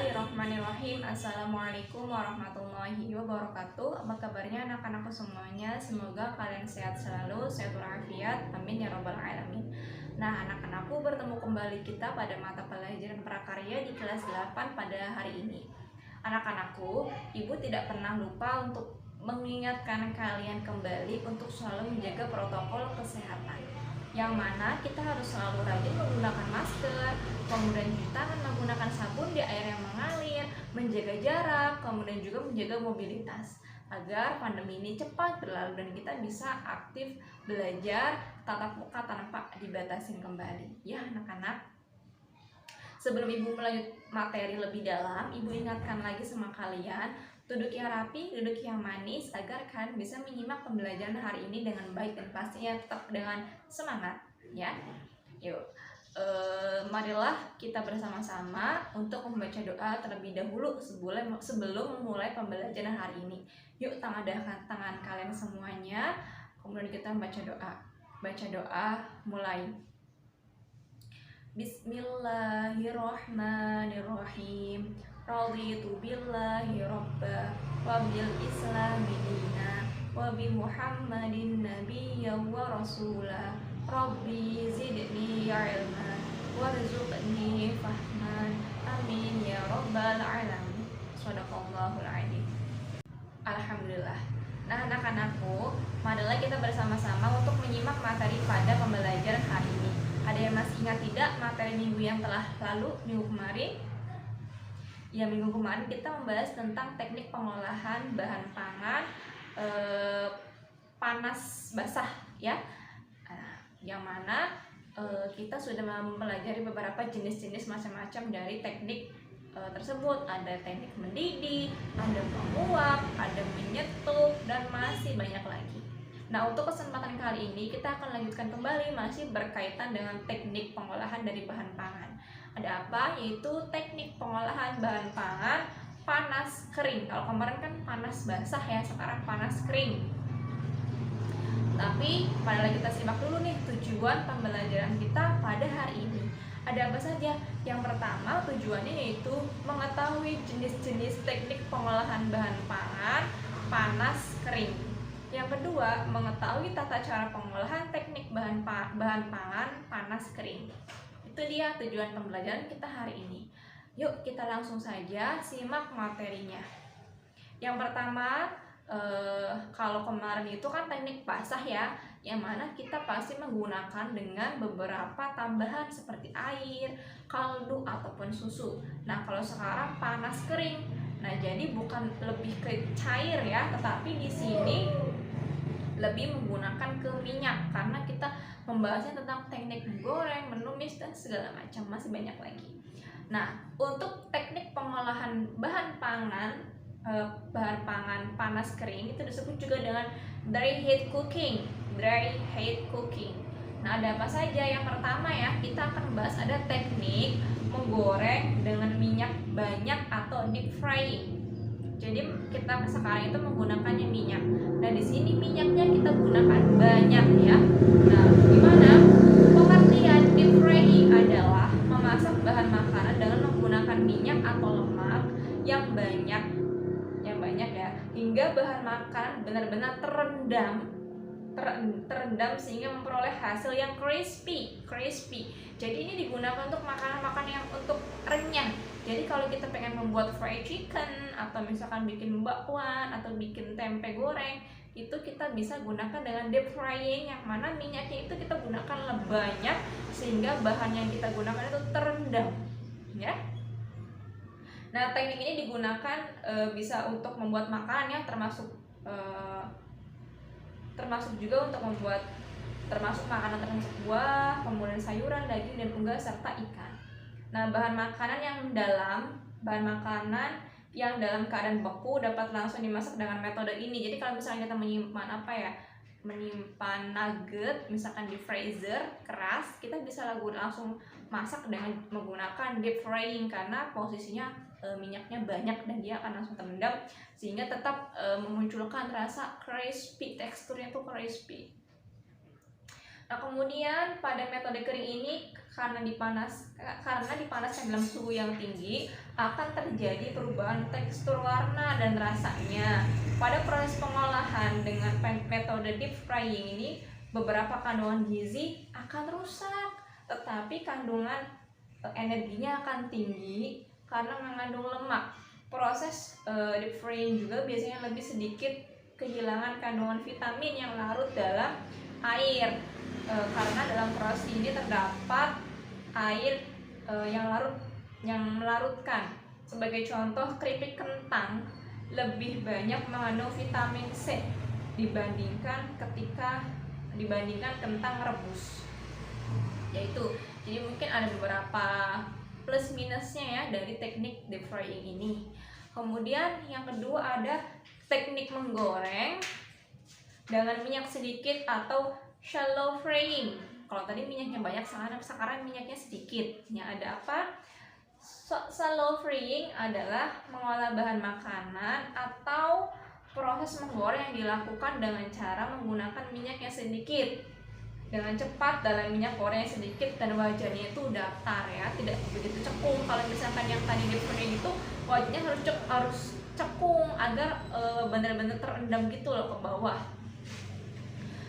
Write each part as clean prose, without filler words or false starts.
Bismillahirrahmanirrahim. Assalamualaikum warahmatullahi wabarakatuh. Apa kabarnya anak-anakku semuanya? Semoga kalian sehat selalu, sehat walafiat. Amin ya robbal alamin. Nah, anak-anakku, bertemu kembali kita pada mata pelajaran prakarya di kelas 8 pada hari ini. Anak-anakku, ibu tidak pernah lupa untuk mengingatkan kalian kembali untuk selalu menjaga protokol kesehatan, yang mana kita harus selalu rajin menggunakan masker, kemudian cuci tangan menggunakan sabun di air yang mengalir, menjaga jarak, kemudian juga menjaga mobilitas agar pandemi ini cepat berlalu dan kita bisa aktif belajar tatap muka tanpa dibatasi kembali. Ya anak-anak, sebelum ibu melanjut materi lebih dalam, ibu ingatkan lagi sama kalian, duduk yang rapi, duduk yang manis, agar kalian bisa menyimak pembelajaran hari ini dengan baik dan pastinya tetap dengan semangat, ya. Yuk, marilah kita bersama-sama untuk membaca doa terlebih dahulu sebelum memulai pembelajaran hari ini. Yuk, tangadahkan tangan kalian semuanya, kemudian kita membaca doa. Baca doa, mulai. Bismillahirrahmanirrahim. Raditu billahi robba wa bil islami dina wa bi muhammadin nabiyyan wa rasula. Rabbi zidni ilma warzuqni fahman. Amin ya rabbal alamin. Shadaqallahul adzim. Alhamdulillah. Nah, anak-anakku, marilah kita bersama-sama untuk menyimak materi pada pembelajaran hari ini. Ada yang masih ingat tidak materi minggu yang telah lalu, minggu kemarin? Ya, minggu kemarin kita membahas tentang teknik pengolahan bahan pangan panas basah, ya. Yang mana kita sudah mempelajari beberapa jenis-jenis macam-macam dari teknik tersebut. Ada teknik mendidih, ada menguap, ada menyetup, dan masih banyak lagi. Nah, untuk kesempatan kali ini kita akan lanjutkan kembali masih berkaitan dengan teknik pengolahan dari bahan pangan. Ada apa? Yaitu teknik pengolahan bahan pangan panas kering. Kalau kemarin kan panas basah ya, sekarang panas kering. Tapi marilah kita simak dulu nih tujuan pembelajaran kita pada hari ini. Ada apa saja? Yang pertama, tujuannya yaitu mengetahui jenis-jenis teknik pengolahan bahan pangan panas kering. Yang kedua, mengetahui tata cara pengolahan teknik bahan pangan panas kering. Itu dia tujuan pembelajaran kita hari ini. Yuk kita langsung saja simak materinya. Yang pertama, kalau kemarin itu kan teknik basah ya, yang mana kita pasti menggunakan dengan beberapa tambahan seperti air, kaldu, ataupun susu. Nah, kalau sekarang panas kering. Nah, jadi bukan lebih ke cair ya, tetapi di sini lebih menggunakan ke minyak karena kita membahasnya tentang teknik menggoreng, menumis, dan segala macam, masih banyak lagi. Nah, untuk teknik pengolahan bahan pangan panas kering itu disebut juga dengan dry heat cooking. Nah, ada apa saja? Yang pertama ya, kita akan bahas ada teknik menggoreng dengan minyak banyak atau deep frying. Jadi kita sekarang itu menggunakannya minyak. Nah, di sini minyaknya kita gunakan banyak ya. Nah, gimana? Pengertian deep frying adalah memasak bahan makanan dengan menggunakan minyak atau lemak yang banyak ya, hingga bahan makanan benar-benar terendam sehingga memperoleh hasil yang crispy. Jadi ini digunakan untuk makanan-makanan yang untuk renyah. Jadi kalau kita pengen membuat fried chicken atau misalkan bikin bakwan atau bikin tempe goreng, itu kita bisa gunakan dengan deep frying, yang mana minyaknya itu kita gunakan lebih banyak sehingga bahan yang kita gunakan itu terendam, ya. Nah, teknik ini digunakan bisa untuk membuat makanan yang termasuk juga untuk membuat makanan termasuk buah, kemudian sayuran, daging, dan unggas serta ikan. Nah, bahan makanan yang dalam keadaan beku dapat langsung dimasak dengan metode ini. Jadi kalau misalnya kita menyimpan nugget misalkan di freezer keras, kita bisa langsung masak dengan menggunakan deep frying karena posisinya minyaknya banyak dan dia akan langsung terendam sehingga tetap memunculkan rasa crispy, teksturnya tuh crispy. Nah, kemudian pada metode kering ini karena dipanaskan dalam suhu yang tinggi akan terjadi perubahan tekstur warna dan rasanya. Pada proses pengolahan dengan metode deep frying ini beberapa kandungan gizi akan rusak, tetapi kandungan energinya akan tinggi karena mengandung lemak. Proses deep frying juga biasanya lebih sedikit kehilangan kandungan vitamin yang larut dalam air, karena dalam proses ini terdapat air yang melarutkan. Sebagai contoh, keripik kentang lebih banyak mengandung vitamin C dibandingkan kentang rebus. Jadi mungkin ada beberapa plus minusnya ya dari teknik deep frying ini. Kemudian yang kedua ada teknik menggoreng dengan minyak sedikit atau shallow frying. Kalau tadi minyaknya banyak, sekarang minyaknya sedikit. Ya, ada apa? Shallow frying adalah mengolah bahan makanan atau proses menggoreng yang dilakukan dengan cara menggunakan minyak yang sedikit dengan cepat dalam minyak goreng yang sedikit dan wajannya itu datar ya, tidak begitu cekung. Kalau misalkan yang tadi deep frying itu wajahnya harus cekung agar benar-benar terendam gitu loh ke bawah.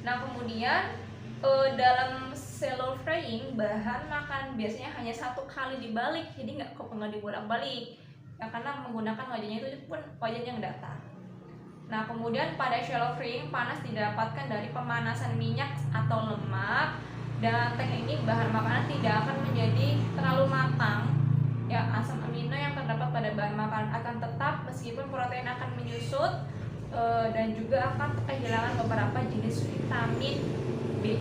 Nah, kemudian dalam shallow frying bahan makan biasanya hanya satu kali dibalik, jadi nggak dibolak-balik ya, karena menggunakan wajahnya itu pun wajahnya yang datar. Nah, kemudian pada shallow frying panas didapatkan dari pemanasan minyak atau lemak, dan teknik ini bahan makanan tidak akan menjadi terlalu matang ya. Asam amino yang terdapat pada bahan makanan akan tetap meskipun protein akan menyusut, dan juga akan kehilangan beberapa jenis vitamin B.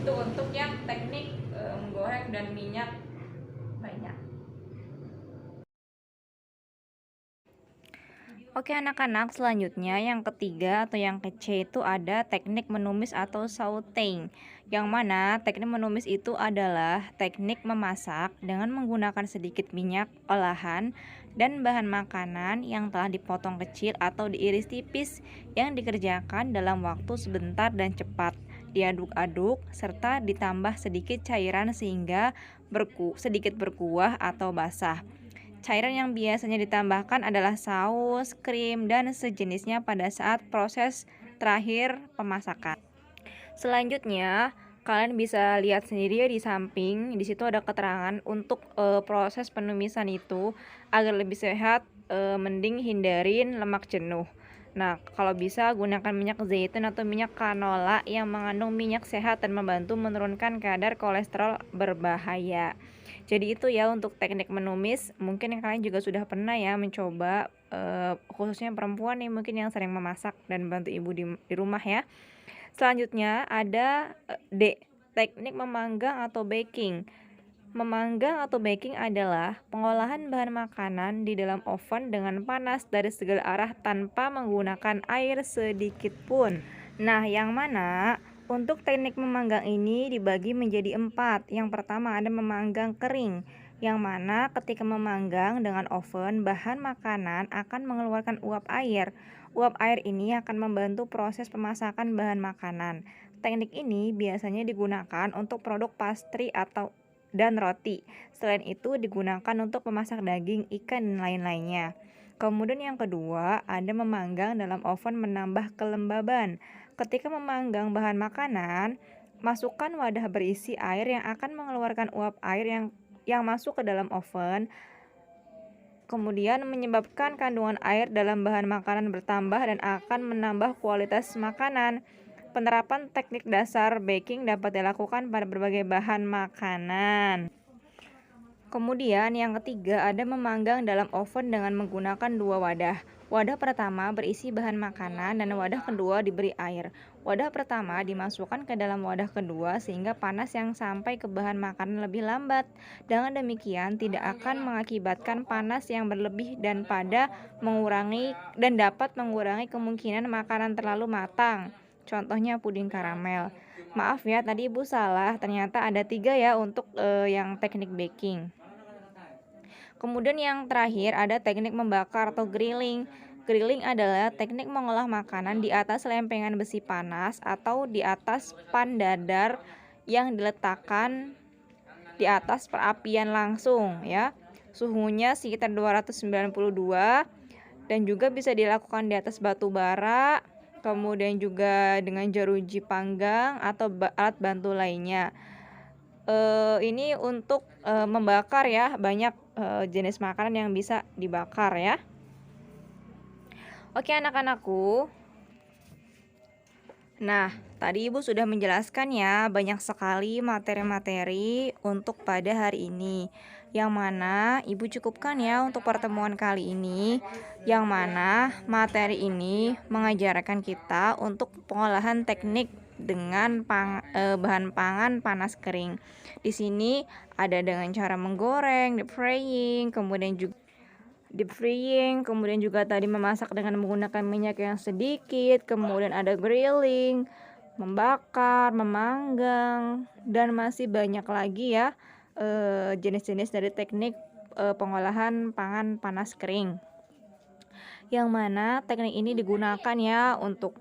Itu untuk yang teknik menggoreng dan minyak banyak. Oke anak-anak, selanjutnya yang ketiga atau yang C itu ada teknik menumis atau sauteing. Yang mana teknik menumis itu adalah teknik memasak dengan menggunakan sedikit minyak olahan dan bahan makanan yang telah dipotong kecil atau diiris tipis, yang dikerjakan dalam waktu sebentar dan cepat. Diaduk-aduk serta ditambah sedikit cairan sehingga sedikit berkuah atau basah. Cairan yang biasanya ditambahkan adalah saus, krim, dan sejenisnya pada saat proses terakhir pemasakan. Selanjutnya, kalian bisa lihat sendiri ya di samping. Di situ ada keterangan untuk proses penumisan itu agar lebih sehat, mending hindarin lemak jenuh. Nah, kalau bisa gunakan minyak zaitun atau minyak canola yang mengandung minyak sehat dan membantu menurunkan kadar kolesterol berbahaya. Jadi itu ya untuk teknik menumis. Mungkin yang kalian juga sudah pernah ya mencoba, khususnya perempuan nih mungkin yang sering memasak dan bantu ibu di rumah ya. Selanjutnya ada D, teknik memanggang atau baking. Memanggang atau baking adalah pengolahan bahan makanan di dalam oven dengan panas dari segala arah tanpa menggunakan air sedikit pun. Nah, yang mana untuk teknik memanggang ini dibagi menjadi 4. Yang pertama ada memanggang kering, yang mana ketika memanggang dengan oven, bahan makanan akan mengeluarkan uap air. Uap air ini akan membantu proses pemasakan bahan makanan. Teknik ini biasanya digunakan untuk produk pastry dan roti. Selain itu digunakan untuk memasak daging, ikan, dan lain-lainnya. Kemudian yang kedua, ada memanggang dalam oven menambah kelembaban. Ketika memanggang bahan makanan, masukkan wadah berisi air yang akan mengeluarkan uap air yang masuk ke dalam oven, kemudian menyebabkan kandungan air dalam bahan makanan bertambah dan akan menambah kualitas makanan. Penerapan teknik dasar baking dapat dilakukan pada berbagai bahan makanan. Kemudian yang ketiga ada memanggang dalam oven dengan menggunakan 2 wadah. Wadah pertama berisi bahan makanan dan wadah kedua diberi air. Wadah pertama dimasukkan ke dalam wadah kedua sehingga panas yang sampai ke bahan makanan lebih lambat. Dengan demikian tidak akan mengakibatkan panas yang berlebih dan dapat mengurangi kemungkinan makanan terlalu matang. Contohnya puding karamel. Maaf ya, tadi ibu salah. Ternyata ada 3 ya untuk yang teknik baking. Kemudian yang terakhir ada teknik membakar atau grilling. Grilling adalah teknik mengolah makanan di atas lempengan besi panas atau di atas pan dadar yang diletakkan di atas perapian langsung ya. Suhunya sekitar 292 dan juga bisa dilakukan di atas batu bara, kemudian juga dengan jeruji panggang atau alat bantu lainnya. Ini untuk membakar ya, banyak jenis makanan yang bisa dibakar ya. Oke anak-anakku. Nah, tadi Ibu sudah menjelaskan ya banyak sekali materi-materi untuk pada hari ini. Yang mana Ibu cukupkan ya untuk pertemuan kali ini. Yang mana materi ini mengajarkan kita untuk pengolahan teknik dengan bahan pangan panas kering. Di sini ada dengan cara menggoreng, deep frying, kemudian juga tadi memasak dengan menggunakan minyak yang sedikit, kemudian ada grilling, membakar, memanggang, dan masih banyak lagi ya jenis-jenis dari teknik pengolahan pangan panas kering. Yang mana teknik ini digunakan ya untuk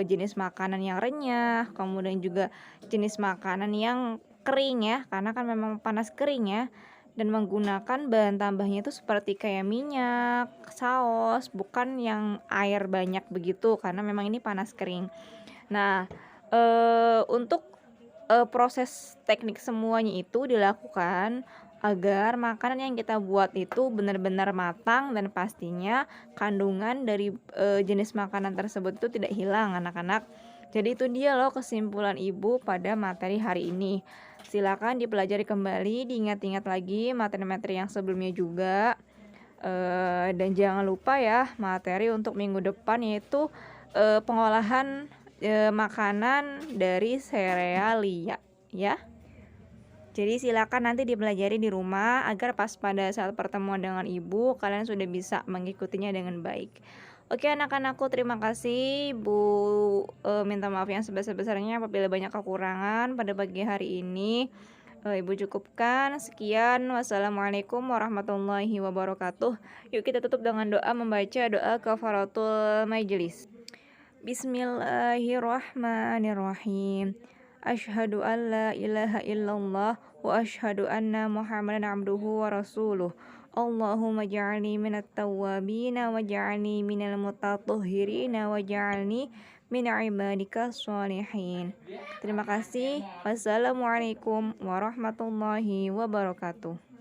jenis makanan yang renyah, kemudian juga jenis makanan yang kering ya, karena kan memang panas kering ya. Dan menggunakan bahan tambahnya itu seperti kayak minyak, saus, bukan yang air banyak begitu karena memang ini panas kering. Nah, untuk proses teknik semuanya itu dilakukan agar makanan yang kita buat itu benar-benar matang dan pastinya kandungan dari jenis makanan tersebut itu tidak hilang anak-anak. Jadi itu dia loh kesimpulan Ibu pada materi hari ini. Silakan dipelajari kembali, diingat-ingat lagi materi-materi yang sebelumnya juga. Dan jangan lupa ya materi untuk minggu depan yaitu pengolahan makanan dari serealia ya. Jadi silakan nanti dipelajari di rumah agar pas pada saat pertemuan dengan Ibu kalian sudah bisa mengikutinya dengan baik. Oke anak-anakku, terima kasih. Bu minta maaf yang sebesar-besarnya apabila banyak kekurangan pada pagi hari ini. Ibu cukupkan. Sekian. Wassalamualaikum warahmatullahi wabarakatuh. Yuk kita tutup dengan doa membaca doa kafaratul majelis. Bismillahirrahmanirrahim. Asyhadu an la ilaha illallah wa asyhadu anna Muhammadan abduhu wa rasuluh. Allahumma ja'alni minat tawwabina wa ja'alni minal mutatahhirina wa ja'alni min ibadika sholihin. Terima kasih. Wassalamualaikum warahmatullahi wabarakatuh.